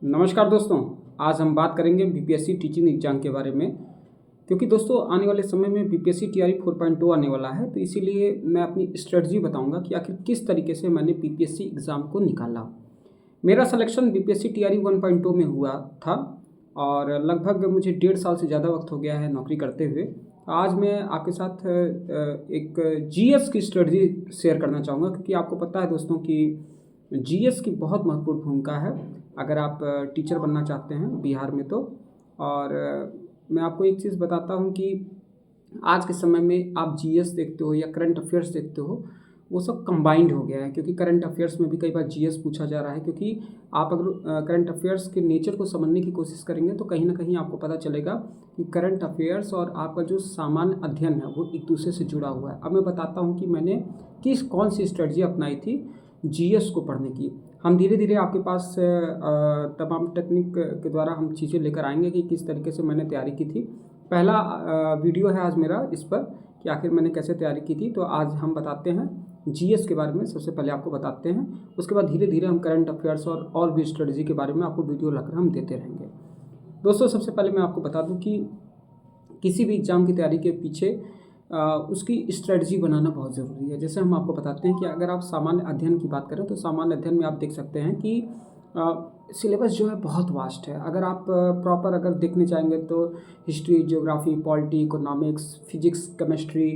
नमस्कार दोस्तों। आज हम बात करेंगे बीपीएससी टीचिंग एग्जाम के बारे में। क्योंकि दोस्तों आने वाले समय में बीपीएससी टीआरई 4.2 आने वाला है, तो इसीलिए मैं अपनी स्ट्रेटजी बताऊंगा कि आखिर किस तरीके से मैंने बीपीएससी एग्ज़ाम को निकाला। मेरा सिलेक्शन बीपीएससी टीआरई 1.2 में हुआ था और लगभग मुझे 1.5 साल से ज़्यादा वक्त हो गया है नौकरी करते हुए। आज मैं आपके साथ एक जीएस की स्ट्रेटजी शेयर करना चाहूँगा, क्योंकि आपको पता है दोस्तों कि जीएस की बहुत महत्वपूर्ण भूमिका है अगर आप टीचर बनना चाहते हैं बिहार में तो। और मैं आपको एक चीज़ बताता हूँ कि आज के समय में आप जीएस देखते हो या करंट अफेयर्स देखते हो, वो सब कंबाइंड हो गया है। क्योंकि करंट अफेयर्स में भी कई बार जीएस पूछा जा रहा है, क्योंकि आप अगर करंट अफेयर्स के नेचर को समझने की कोशिश करेंगे तो कहीं ना कहीं आपको पता चलेगा कि करंट अफेयर्स और आपका जो सामान्य अध्ययन है वो एक दूसरे से जुड़ा हुआ है। अब मैं बताता हूँ कि मैंने कौन सी स्ट्रेटजी अपनाई थी जीएस को पढ़ने की। हम धीरे धीरे आपके पास तमाम टेक्निक के द्वारा हम चीज़ें लेकर आएंगे कि किस तरीके से मैंने तैयारी की थी। पहला वीडियो है आज मेरा इस पर कि आखिर मैंने कैसे तैयारी की थी। तो आज हम बताते हैं जीएस के बारे में, सबसे पहले आपको बताते हैं। उसके बाद धीरे धीरे हम करंट अफेयर्स और भी स्ट्रेटजी के बारे में आपको वीडियो लाकर हम देते रहेंगे। दोस्तों सबसे पहले मैं आपको बता दूं कि किसी भी एग्ज़ाम की तैयारी के पीछे उसकी स्ट्रेटजी बनाना बहुत ज़रूरी है। जैसे हम आपको बताते हैं कि अगर आप सामान्य अध्ययन की बात करें तो सामान्य अध्ययन में आप देख सकते हैं कि सिलेबस जो है बहुत वास्ट है। अगर आप प्रॉपर अगर देखने चाहेंगे तो history, geography, polity, economics, physics, chemistry,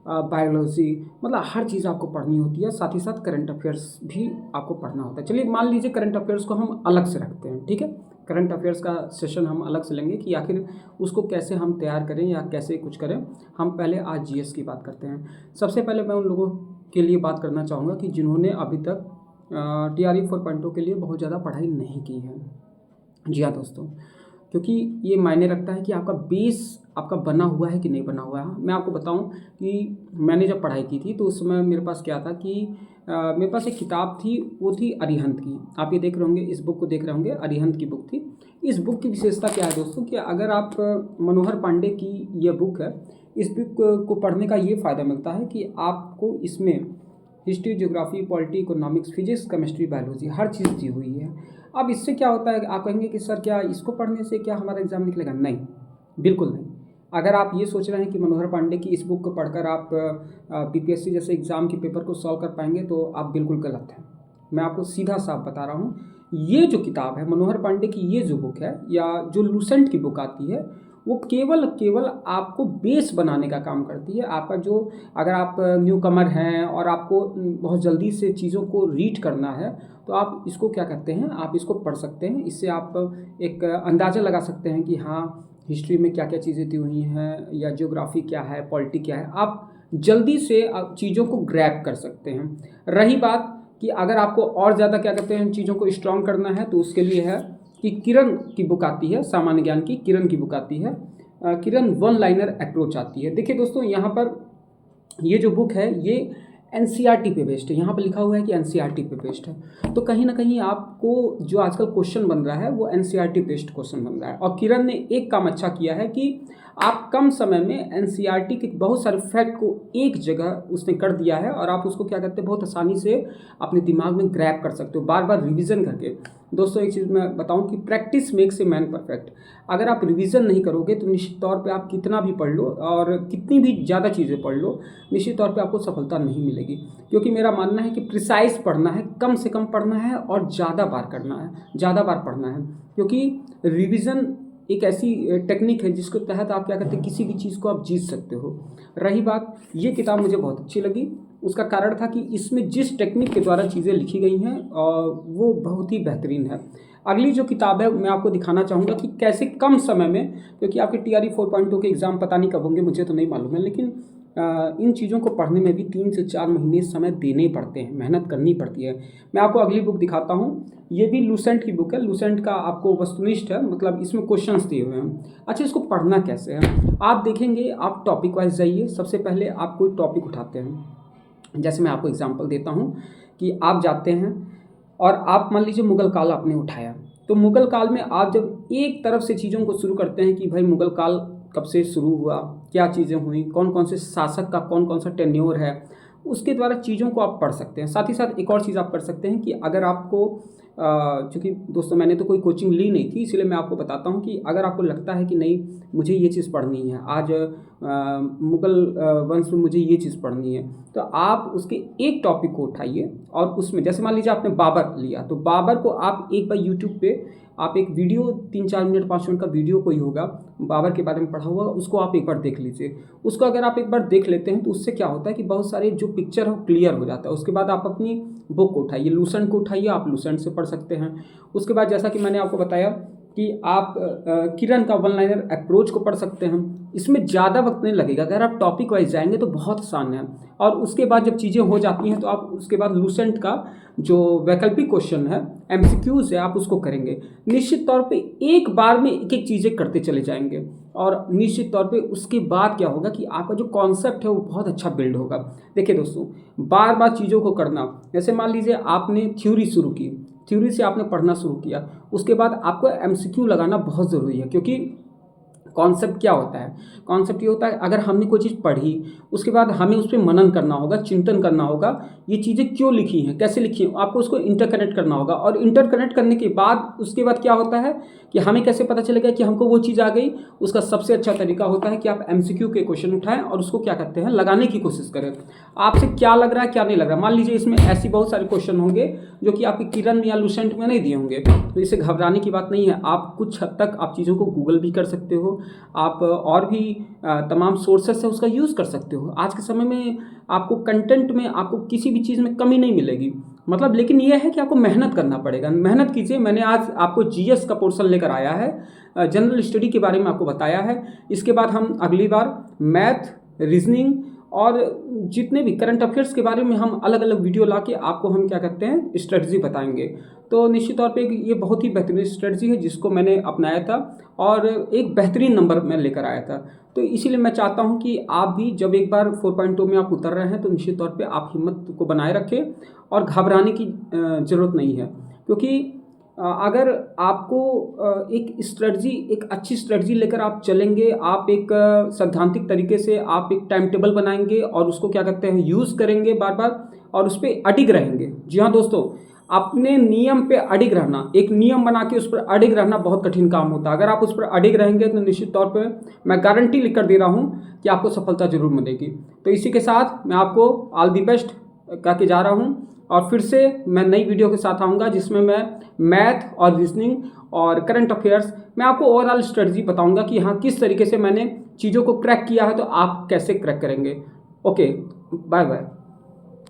biology, मतलब हर चीज़ आपको पढ़नी होती है। साथ ही साथ करंट अफेयर्स भी आपको पढ़ना होता है। चलिए मान लीजिए करंट अफेयर्स को हम अलग से रखते हैं, ठीक है। करंट अफेयर्स का सेशन हम अलग से लेंगे कि आखिर उसको कैसे हम तैयार करें या कैसे कुछ करें। हम पहले आज जीएस की बात करते हैं। सबसे पहले मैं उन लोगों के लिए बात करना चाहूँगा कि जिन्होंने अभी तक टीआरई 4.2 के लिए बहुत ज़्यादा पढ़ाई नहीं की है। जी हाँ दोस्तों, क्योंकि ये मायने रखता है कि आपका बेस आपका बना हुआ है कि नहीं बना हुआ है। मैं आपको बताऊं कि मैंने जब पढ़ाई की थी तो उस समय मेरे पास क्या था कि मेरे पास एक किताब थी, वो थी अरिहंत की। आप ये देख रहे होंगे, इस बुक को देख रहे होंगे, अरिहंत की बुक थी। इस बुक की विशेषता क्या है दोस्तों कि अगर आप मनोहर पांडे की ये बुक है, इस बुक को पढ़ने का ये फ़ायदा मिलता है कि आपको इसमें history, geography, polity, economics, physics, chemistry, biology हर चीज़ दी हुई है। अब इससे क्या होता है, आप कहेंगे कि सर क्या इसको पढ़ने से क्या हमारा एग्ज़ाम निकलेगा? नहीं, बिल्कुल नहीं। अगर आप ये सोच रहे हैं कि मनोहर पांडे की इस बुक को पढ़कर आप बीपीएससी जैसे एग्ज़ाम के पेपर को सॉल्व कर पाएंगे, तो आप बिल्कुल गलत हैं। मैं आपको सीधा साफ बता रहा हूँ, ये जो किताब है मनोहर पांडे की, ये जो बुक है या जो लूसेंट की बुक आती है, वो केवल आपको बेस बनाने का काम करती है। आपका जो, अगर आप न्यू कमर हैं और आपको बहुत जल्दी से चीज़ों को रीड करना है तो आप इसको क्या करते हैं, आप इसको पढ़ सकते हैं। इससे आप एक अंदाज़ा लगा सकते हैं कि हाँ हिस्ट्री में क्या क्या चीज़ें दी हुई हैं या ज्योग्राफी क्या है, पॉलिटी क्या है। आप जल्दी से आप चीज़ों को ग्रैब कर सकते हैं। रही बात कि अगर आपको और ज़्यादा क्या कहते हैं चीज़ों को स्ट्रॉन्ग करना है, तो उसके लिए है कि किरण की बुक आती है, सामान्य ज्ञान की किरण की बुक आती है। किरण वन लाइनर अप्रोच आती है। देखिए दोस्तों, यहाँ पर ये जो बुक है ये एनसीईआरटी पे बेस्ड है। यहाँ पर लिखा हुआ है कि एनसीईआरटी पे बेस्ड है, तो कहीं ना कहीं आपको जो आजकल क्वेश्चन बन रहा है वो एनसीईआरटी बेस्ड क्वेश्चन बन रहा है। और किरण ने एक काम अच्छा किया है कि आप कम समय में एनसीईआरटी के बहुत सारे फैक्ट को एक जगह उसने कर दिया है और आप उसको क्या करते हैं बहुत आसानी से अपने दिमाग में ग्रैब कर सकते हो, बार बार रिवीजन करके। दोस्तों एक चीज़ मैं बताऊं कि practice makes a man perfect. अगर आप रिवीजन नहीं करोगे तो निश्चित तौर पे आप कितना भी पढ़ लो और कितनी भी ज़्यादा चीज़ें पढ़ लो, निश्चित तौर पे आपको सफलता नहीं मिलेगी। क्योंकि मेरा मानना है कि प्रिसाइज पढ़ना है, कम से कम पढ़ना है और ज़्यादा बार करना है, ज़्यादा बार पढ़ना है। क्योंकि रिवीजन एक ऐसी टेक्निक है जिसके तहत आप क्या करते हैं किसी भी चीज़ को आप जीत सकते हो। रही बात, ये किताब मुझे बहुत अच्छी लगी। उसका कारण था कि इसमें जिस टेक्निक के द्वारा चीज़ें लिखी गई हैं वो बहुत ही बेहतरीन है। अगली जो किताब है मैं आपको दिखाना चाहूँगा कि कैसे कम समय में, क्योंकि आपके टीआरई 4.2 के एग्ज़ाम पता नहीं कब होंगे, मुझे तो नहीं मालूम है, लेकिन इन चीज़ों को पढ़ने में भी 3 से 4 महीने समय देने पड़ते हैं, मेहनत करनी पड़ती है। मैं आपको अगली बुक दिखाता हूँ। ये भी लूसेंट की बुक है। लूसेंट का आपको वस्तुनिष्ठ है, मतलब इसमें क्वेश्चंस दिए हुए हैं। अच्छा, इसको पढ़ना कैसे है आप देखेंगे। आप टॉपिक वाइज जाइए। सबसे पहले आप कोई टॉपिक उठाते हैं। जैसे मैं आपको एग्जांपल देता हूँ कि आप जाते हैं और आप मान लीजिए मुगल काल आपने उठाया, तो मुगल काल में आप जब एक तरफ से चीज़ों को शुरू करते हैं कि भाई मुगल काल कब से शुरू हुआ, क्या चीज़ें हुई, कौन कौन से शासक का कौन कौन सा टेन्योर है, उसके द्वारा चीज़ों को आप पढ़ सकते हैं। साथ ही साथ एक और चीज़ आप कर सकते हैं कि अगर आपको चूँकि दोस्तों मैंने तो कोई कोचिंग ली नहीं थी, इसलिए मैं आपको बताता हूँ कि अगर आपको लगता है कि नहीं मुझे ये चीज़ पढ़नी है, आज मुगल वंश में मुझे ये चीज़ पढ़नी है, तो आप उसके एक टॉपिक को उठाइए और उसमें जैसे मान लीजिए आपने बाबर लिया, तो बाबर को आप एक बार यूट्यूब पे आप एक वीडियो 3-4 मिनट 5 मिनट का वीडियो कोई होगा बाबर के बारे में पढ़ा हुआ, उसको आप एक बार देख लीजिए। उसको अगर आप एक बार देख लेते हैं तो उससे क्या होता है कि बहुत सारे जो पिक्चर है वो क्लियर हो जाता है। उसके बाद आप अपनी बुक को उठाइए, लूसेंट को उठाइए, आप लूसेंट से पढ़ सकते हैं। उसके बाद जैसा कि मैंने आपको बताया कि आप किरण का वन लाइनर अप्रोच को पढ़ सकते हैं। इसमें ज़्यादा वक्त नहीं लगेगा, अगर आप टॉपिक वाइज जाएंगे तो बहुत आसान है। और उसके बाद जब चीज़ें हो जाती हैं तो आप उसके बाद लूसेंट का जो वैकल्पिक क्वेश्चन है, एमसीक्यूज है, आप उसको करेंगे। निश्चित तौर पे एक बार में एक एक चीज़ें करते चले जाएंगे और निश्चित तौर पे उसके बाद क्या होगा कि आपका जो कॉन्सेप्ट है वो बहुत अच्छा बिल्ड होगा। देखिए दोस्तों, बार बार चीज़ों को करना, जैसे मान लीजिए आपने थ्योरी शुरू की, थ्योरी से आपने पढ़ना शुरू किया, उसके बाद आपको एमसीक्यू लगाना बहुत ज़रूरी है। क्योंकि कॉन्सेप्ट क्या होता है, कॉन्सेप्ट ये होता है अगर हमने कोई चीज़ पढ़ी उसके बाद हमें उस पर मनन करना होगा, चिंतन करना होगा, ये चीज़ें क्यों लिखी हैं, कैसे लिखी हैं, आपको उसको इंटरकनेक्ट करना होगा। और इंटरकनेक्ट करने के बाद उसके बाद क्या होता है कि हमें कैसे पता चलेगा कि हमको वो चीज़ आ गई। उसका सबसे अच्छा तरीका होता है कि आप एमसीक्यू के क्वेश्चन उठाएं और उसको क्या करते हैं लगाने की कोशिश करें। आपसे क्या लग रहा है क्या नहीं लग रहा। मान लीजिए इसमें ऐसी बहुत सारे क्वेश्चन होंगे जो कि आपकी किरण या लूसेंट में नहीं दिए होंगे, तो इसे घबराने की बात नहीं है। आप कुछ हद तक आप चीज़ों को गूगल भी कर सकते हो, आप और भी तमाम सोर्सेस से उसका यूज़ कर सकते हो। आज के समय में आपको कंटेंट में आपको किसी भी चीज़ में कमी नहीं मिलेगी, मतलब लेकिन यह है कि आपको मेहनत करना पड़ेगा। मेहनत कीजिए। मैंने आज आपको जीएस का पोर्शन लेकर आया है, जनरल स्टडी के बारे में आपको बताया है। इसके बाद हम अगली बार मैथ, रीजनिंग और जितने भी करंट अफेयर्स के बारे में हम अलग अलग वीडियो ला के आपको हम क्या करते हैं स्ट्रेटजी बताएंगे। तो निश्चित तौर पे ये बहुत ही बेहतरीन स्ट्रेटजी है जिसको मैंने अपनाया था और एक बेहतरीन नंबर मैं लेकर आया था। तो इसीलिए मैं चाहता हूं कि आप भी जब एक बार 4.2 में आप उतर रहे हैं तो निश्चित तौर पे आप हिम्मत को बनाए रखें और घबराने की ज़रूरत नहीं है। क्योंकि अगर आपको एक स्ट्रेटजी, एक अच्छी स्ट्रेटजी लेकर आप चलेंगे, आप एक सैद्धांतिक तरीके से आप एक टाइम टेबल बनाएंगे और उसको क्या कहते हैं यूज़ करेंगे बार बार और उस पर अडिग रहेंगे। जी हाँ दोस्तों, अपने नियम पे अडिग रहना, एक नियम बना के उस पर अडिग रहना बहुत कठिन काम होता है। अगर आप उस पर अडिग रहेंगे तो निश्चित तौर पे मैं गारंटी लिख कर दे रहा हूँ कि आपको सफलता जरूर मिलेगी। तो इसी के साथ मैं आपको ऑल दी बेस्ट कह के जा रहा हूँ और फिर से मैं नई वीडियो के साथ आऊँगा जिसमें मैं मैथ और रीजनिंग और करंट अफेयर्स मैं आपको ओवरऑल स्ट्रेटजी बताऊँगा कि हाँ किस तरीके से मैंने चीज़ों को क्रैक किया है, तो आप कैसे क्रैक करेंगे। Okay, bye bye.